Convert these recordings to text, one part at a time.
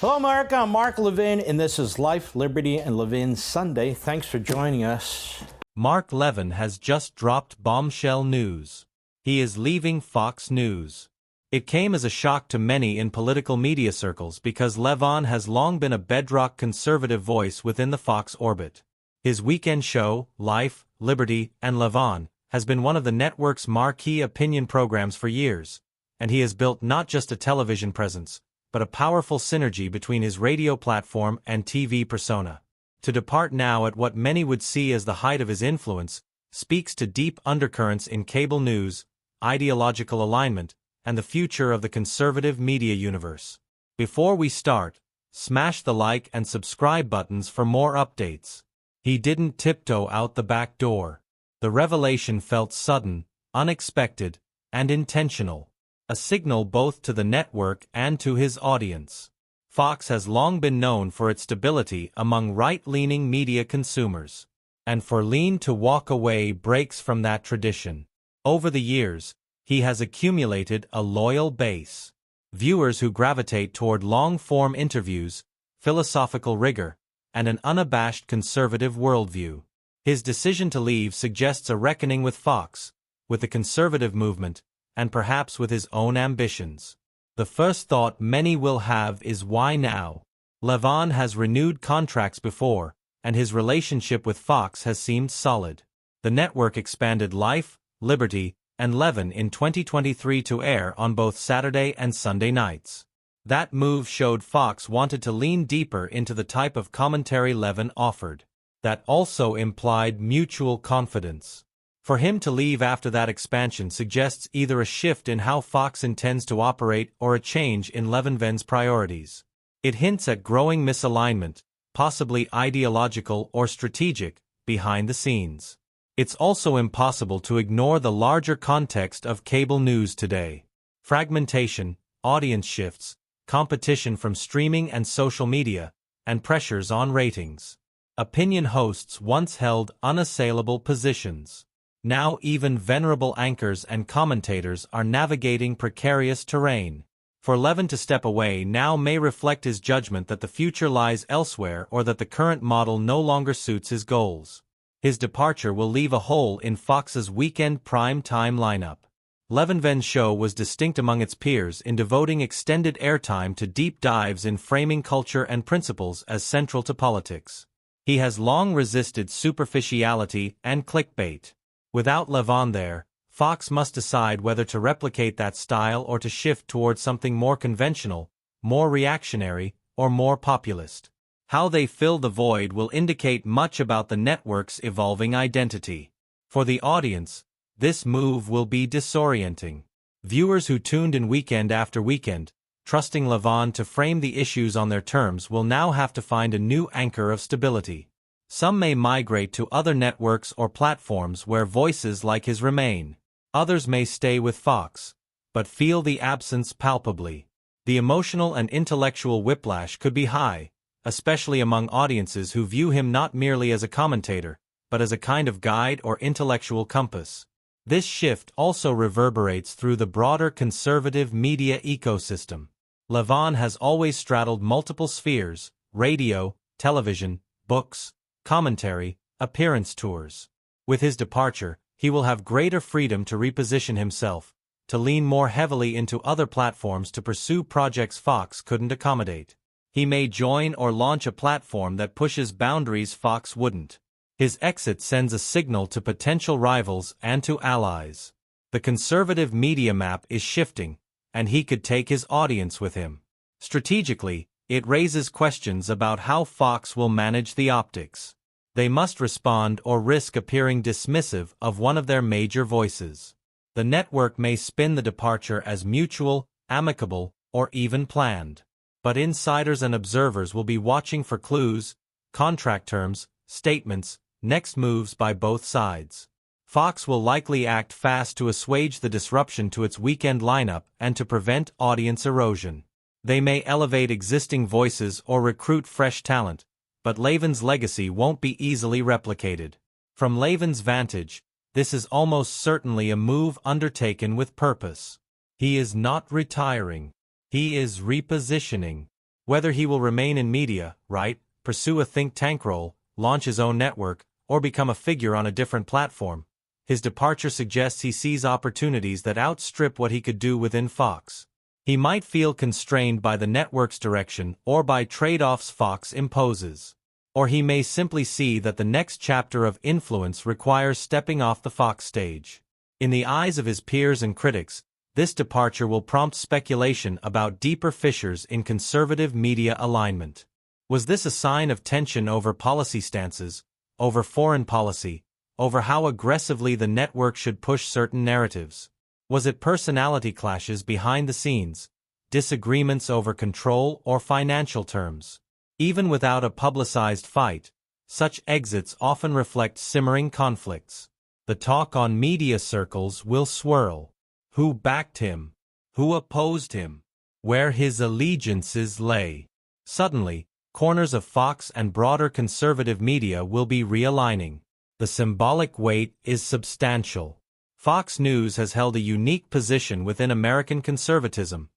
Hello, America. I'm Mark Levin, and this is Life, Liberty, and Levin Sunday. Thanks for joining us. Mark Levin has just dropped bombshell news. He is leaving Fox News. It came as a shock to many in political media circles because Levin has long been a bedrock conservative voice within the Fox orbit. His weekend show, Life, Liberty, and Levin, has been one of the network's marquee opinion programs for years, and he has built not just a television presence, but a powerful synergy between his radio platform and TV persona. To depart now at what many would see as the height of his influence speaks to deep undercurrents in cable news, ideological alignment, and the future of the conservative media universe. Before we start, smash the like and subscribe buttons for more updates. He didn't tiptoe out the back door. The revelation felt sudden, unexpected, and intentional. A signal both to the network and to his audience. Fox has long been known for its stability among right-leaning media consumers, and for Lean to walk away breaks from that tradition. Over the years, he has accumulated a loyal base. Viewers who gravitate toward long-form interviews, philosophical rigor, and an unabashed conservative worldview. His decision to leave suggests a reckoning with Fox, with the conservative movement, and perhaps with his own ambitions. The first thought many will have is why now? Levin has renewed contracts before, and his relationship with Fox has seemed solid. The network expanded Life, Liberty, and Levin in 2023 to air on both Saturday and Sunday nights. That move showed Fox wanted to lean deeper into the type of commentary Levin offered. That also implied mutual confidence. For him to leave after that expansion suggests either a shift in how Fox intends to operate or a change in Levin's priorities. It hints at growing misalignment, possibly ideological or strategic, behind the scenes. It's also impossible to ignore the larger context of cable news today. Fragmentation, audience shifts, competition from streaming and social media, and pressures on ratings. Opinion hosts once held unassailable positions. Now even venerable anchors and commentators are navigating precarious terrain. For Levin to step away now may reflect his judgment that the future lies elsewhere or that the current model no longer suits his goals. His departure will leave a hole in Fox's weekend prime time lineup. Levin's show was distinct among its peers in devoting extended airtime to deep dives in framing culture and principles as central to politics. He has long resisted superficiality and clickbait. Without Levin there, Fox must decide whether to replicate that style or to shift towards something more conventional, more reactionary, or more populist. How they fill the void will indicate much about the network's evolving identity. For the audience, this move will be disorienting. Viewers who tuned in weekend after weekend, trusting Levin to frame the issues on their terms, will now have to find a new anchor of stability. Some may migrate to other networks or platforms where voices like his remain. Others may stay with Fox, but feel the absence palpably. The emotional and intellectual whiplash could be high, especially among audiences who view him not merely as a commentator, but as a kind of guide or intellectual compass. This shift also reverberates through the broader conservative media ecosystem. Levin has always straddled multiple spheres: radio, television, books, commentary, appearance tours. With his departure, he will have greater freedom to reposition himself, to lean more heavily into other platforms to pursue projects Fox couldn't accommodate. He may join or launch a platform that pushes boundaries Fox wouldn't. His exit sends a signal to potential rivals and to allies. The conservative media map is shifting, and he could take his audience with him. Strategically, it raises questions about how Fox will manage the optics. They must respond or risk appearing dismissive of one of their major voices. The network may spin the departure as mutual, amicable, or even planned. But insiders and observers will be watching for clues, contract terms, statements, next moves by both sides. Fox will likely act fast to assuage the disruption to its weekend lineup and to prevent audience erosion. They may elevate existing voices or recruit fresh talent, but Levin's legacy won't be easily replicated. From Levin's vantage, this is almost certainly a move undertaken with purpose. He is not retiring. He is repositioning. Whether he will remain in media, write, pursue a think tank role, launch his own network, or become a figure on a different platform, his departure suggests he sees opportunities that outstrip what he could do within Fox. He might feel constrained by the network's direction or by trade-offs Fox imposes. Or he may simply see that the next chapter of influence requires stepping off the Fox stage. In the eyes of his peers and critics, this departure will prompt speculation about deeper fissures in conservative media alignment. Was this a sign of tension over policy stances, over foreign policy, over how aggressively the network should push certain narratives? Was it personality clashes behind the scenes, disagreements over control or financial terms? Even without a publicized fight, such exits often reflect simmering conflicts. The talk on media circles will swirl. Who backed him? Who opposed him? Where his allegiances lay? Suddenly, corners of Fox and broader conservative media will be realigning. The symbolic weight is substantial. Fox News has held a unique position within American conservatism,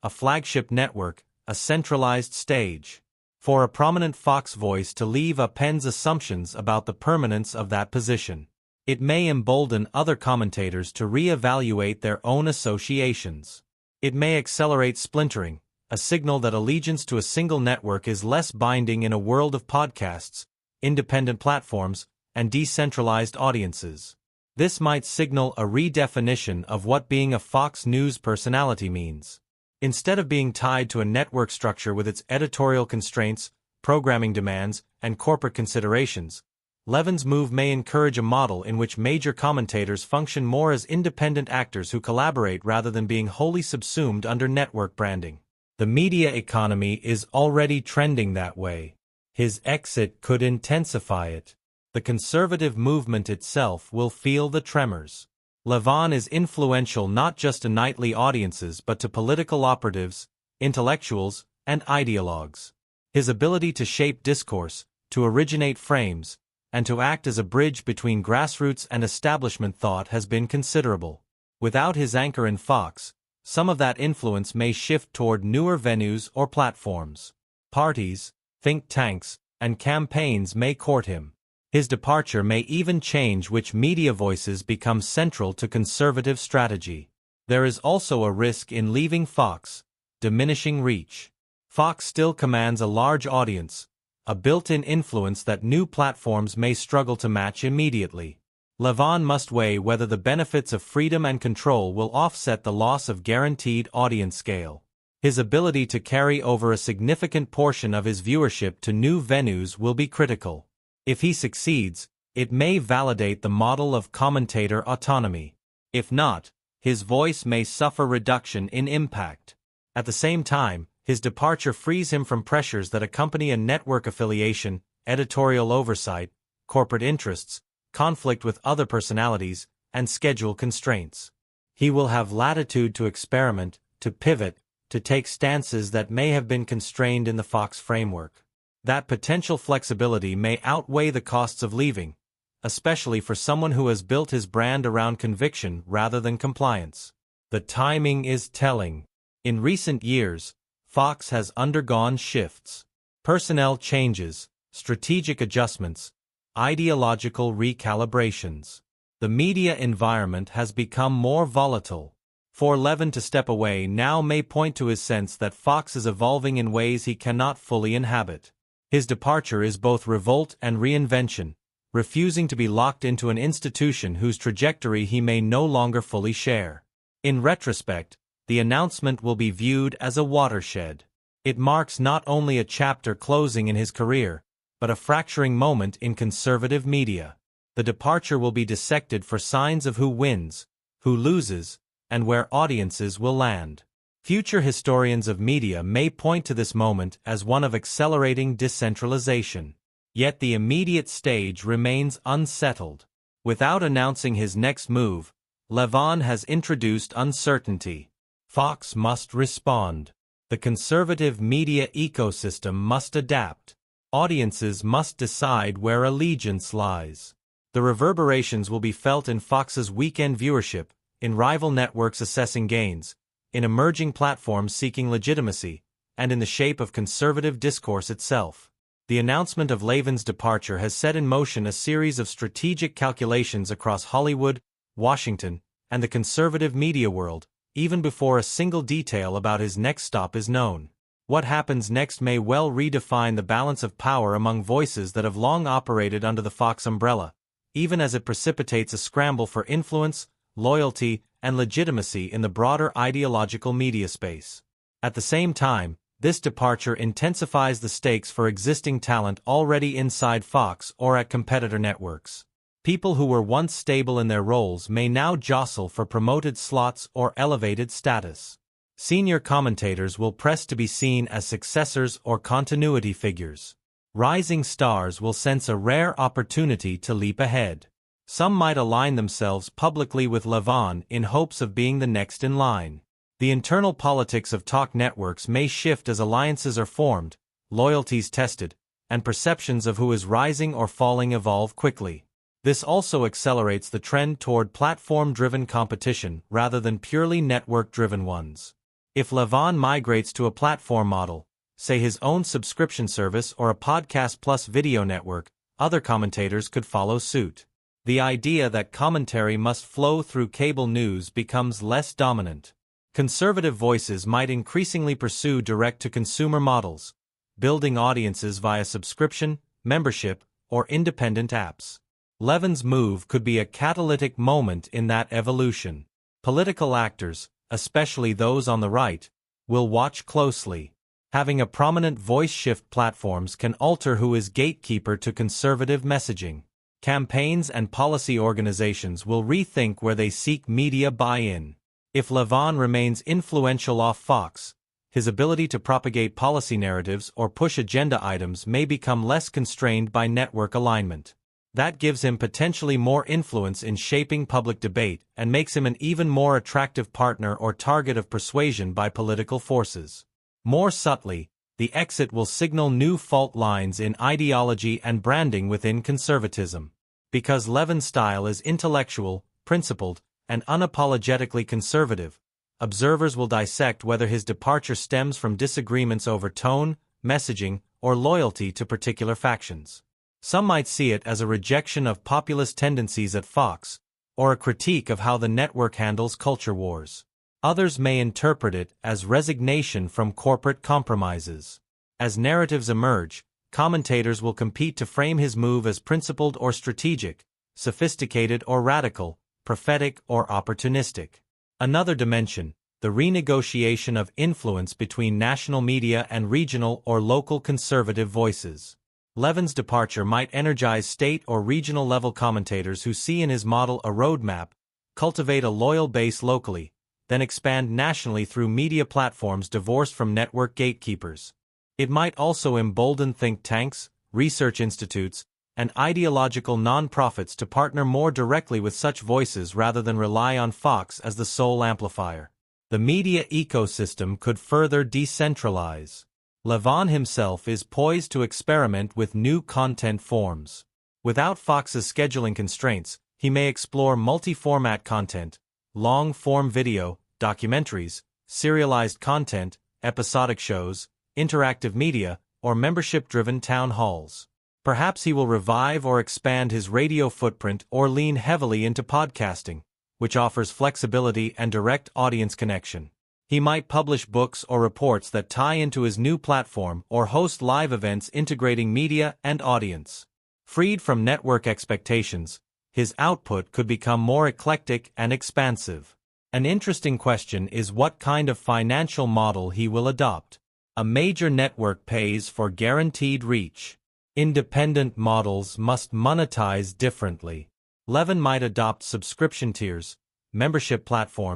a flagship network, a centralized stage. For a prominent Fox voice to leave upends assumptions about the permanence of that position. It may embolden other commentators to re-evaluate their own associations. It may accelerate splintering, a signal that allegiance to a single network is less binding in a world of podcasts, independent platforms, and decentralized audiences. This might signal a redefinition of what being a Fox News personality means. Instead of being tied to a network structure with its editorial constraints, programming demands, and corporate considerations, Levin's move may encourage a model in which major commentators function more as independent actors who collaborate rather than being wholly subsumed under network branding. The media economy is already trending that way. His exit could intensify it. The conservative movement itself will feel the tremors. Levin is influential not just to nightly audiences but to political operatives, intellectuals, and ideologues. His ability to shape discourse, to originate frames, and to act as a bridge between grassroots and establishment thought has been considerable. Without his anchor in Fox, some of that influence may shift toward newer venues or platforms. Parties, think tanks, and campaigns may court him. His departure may even change which media voices become central to conservative strategy. There is also a risk in leaving Fox, diminishing reach. Fox still commands a large audience, a built-in influence that new platforms may struggle to match immediately. Levin must weigh whether the benefits of freedom and control will offset the loss of guaranteed audience scale. His ability to carry over a significant portion of his viewership to new venues will be critical. If he succeeds, it may validate the model of commentator autonomy. If not, his voice may suffer reduction in impact. At the same time, his departure frees him from pressures that accompany a network affiliation, editorial oversight, corporate interests, conflict with other personalities, and schedule constraints. He will have latitude to experiment, to pivot, to take stances that may have been constrained in the Fox framework. That potential flexibility may outweigh the costs of leaving, especially for someone who has built his brand around conviction rather than compliance. The timing is telling. In recent years, Fox has undergone shifts, personnel changes, strategic adjustments, ideological recalibrations. The media environment has become more volatile. For Levin to step away now may point to his sense that Fox is evolving in ways he cannot fully inhabit. His departure is both revolt and reinvention, refusing to be locked into an institution whose trajectory he may no longer fully share. In retrospect, the announcement will be viewed as a watershed. It marks not only a chapter closing in his career, but a fracturing moment in conservative media. The departure will be dissected for signs of who wins, who loses, and where audiences will land. Future historians of media may point to this moment as one of accelerating decentralization. Yet the immediate stage remains unsettled. Without announcing his next move, Levin has introduced uncertainty. Fox must respond. The conservative media ecosystem must adapt. Audiences must decide where allegiance lies. The reverberations will be felt in Fox's weekend viewership, in rival networks assessing gains, in emerging platforms seeking legitimacy, and in the shape of conservative discourse itself. The announcement of Levin's departure has set in motion a series of strategic calculations across Hollywood, Washington, and the conservative media world, even before a single detail about his next stop is known. What happens next may well redefine the balance of power among voices that have long operated under the Fox umbrella, even as it precipitates a scramble for influence, loyalty, and legitimacy in the broader ideological media space. At the same time, this departure intensifies the stakes for existing talent already inside Fox or at competitor networks. People who were once stable in their roles may now jostle for promoted slots or elevated status. Senior commentators will press to be seen as successors or continuity figures. Rising stars will sense a rare opportunity to leap ahead. Some might align themselves publicly with Levin in hopes of being the next in line. The internal politics of talk networks may shift as alliances are formed, loyalties tested, and perceptions of who is rising or falling evolve quickly. This also accelerates the trend toward platform-driven competition rather than purely network-driven ones. If Levin migrates to a platform model, say his own subscription service or a podcast plus video network, other commentators could follow suit. The idea that commentary must flow through cable news becomes less dominant. Conservative voices might increasingly pursue direct-to-consumer models, building audiences via subscription, membership, or independent apps. Levin's move could be a catalytic moment in that evolution. Political actors, especially those on the right, will watch closely. Having a prominent voice shift platforms can alter who is gatekeeper to conservative messaging. Campaigns and policy organizations will rethink where they seek media buy-in. If Levin remains influential off Fox, his ability to propagate policy narratives or push agenda items may become less constrained by network alignment. That gives him potentially more influence in shaping public debate and makes him an even more attractive partner or target of persuasion by political forces. More subtly, the exit will signal new fault lines in ideology and branding within conservatism. Because Levin's style is intellectual, principled, and unapologetically conservative, observers will dissect whether his departure stems from disagreements over tone, messaging, or loyalty to particular factions. Some might see it as a rejection of populist tendencies at Fox, or a critique of how the network handles culture wars. Others may interpret it as resignation from corporate compromises. As narratives emerge, commentators will compete to frame his move as principled or strategic, sophisticated or radical, prophetic or opportunistic. Another dimension, the renegotiation of influence between national media and regional or local conservative voices. Levin's departure might energize state or regional level commentators who see in his model a roadmap, cultivate a loyal base locally, then expand nationally through media platforms divorced from network gatekeepers. It might also embolden think tanks, research institutes, and ideological nonprofits to partner more directly with such voices rather than rely on Fox as the sole amplifier. The media ecosystem could further decentralize. Levin himself is poised to experiment with new content forms. Without Fox's scheduling constraints, he may explore multi-format content, long-form video, documentaries, serialized content, episodic shows, interactive media, or membership-driven town halls. Perhaps he will revive or expand his radio footprint or lean heavily into podcasting, which offers flexibility and direct audience connection. He might publish books or reports that tie into his new platform or host live events integrating media and audience. Freed from network expectations, his output could become more eclectic and expansive. An interesting question is what kind of financial model he will adopt. A major network pays for guaranteed reach. Independent models must monetize differently. Levin might adopt subscription tiers, membership platforms,